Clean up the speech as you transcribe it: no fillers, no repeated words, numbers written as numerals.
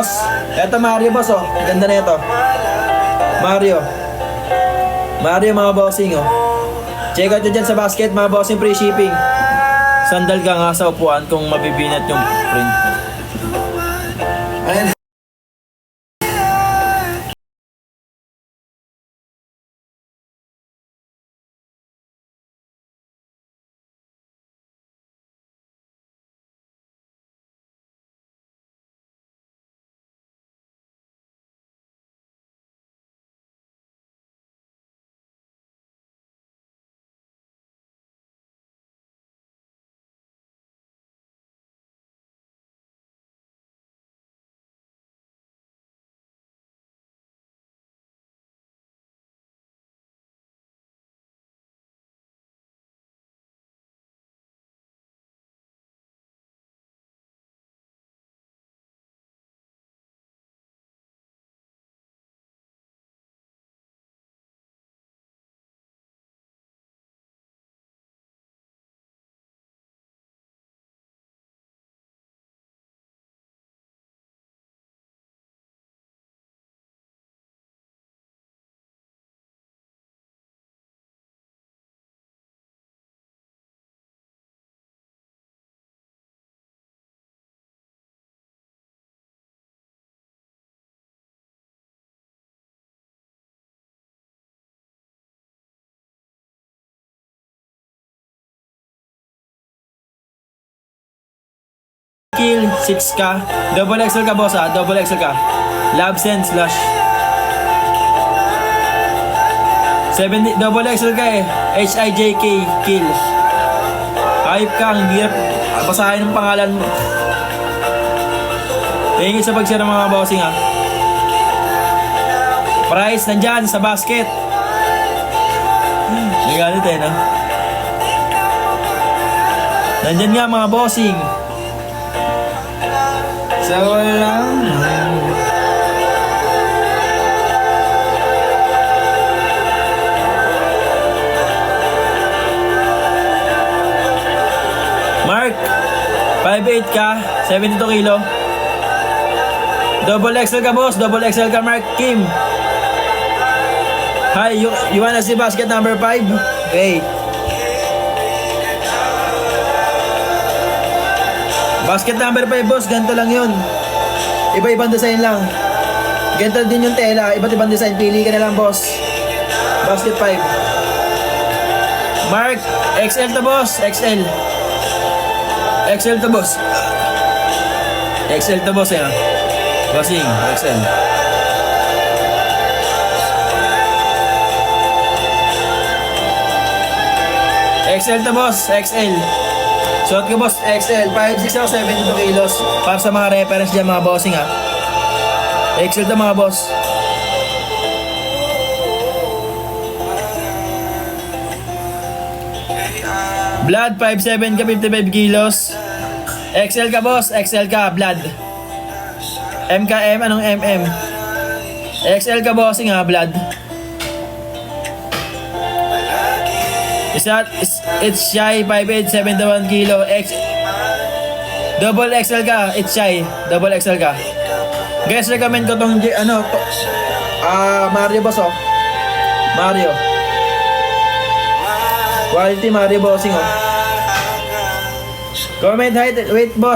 boss. Eto Mario boss oh. Ganda na ito. Mario. Mario mga bossing oh. Check out nyo dyan sa basket mga bossing, free shipping. Sandal ka nga sa upuan kung mabibinat yung print. Ayan. Kill 6 ka. Double XL ka boss ha. Double XL ka. Love Sense slash 70, double XL ka eh. HIJK kill. Hype ka. Hindi na basahin ng pangalan mo. Thank you sa pag-share ng mga bossing ha. Price nandyan sa basket. Nagalit eh no. Nandyan nga mga bossing. Sa walang Mark 5'8 ka, 72 kilo. Double XL ka boss, double XL ka Mark Kim. Hi, you wanna see basket number 5? Okay. Basket number 5 boss, ganito lang yun. Iba-ibang design lang. Ganito din yung tela, iba't ibang design. Pili ka na lang boss. Basket 5. Mark, XL to boss, XL. XL to boss. XL to boss eh. Bossing, XL. XL to boss, XL. Suot ko boss, XL, 5'6 ako, 72 kilos. Para sa mga reference dyan mga bossing ha. XL to mga boss. Blood, 5'7 ka, 55 kilos. XL ka boss, XL ka, blood. M ka M, anong MM? XL ka bossing ha, blood. It's shy, 5'8", 71 kilo. Double XL ka, it's shy. Double XL ka. Guys, recommend ko tong Mario boss oh. Mario. Quality Mario bossing oh. Comment height, weight boss.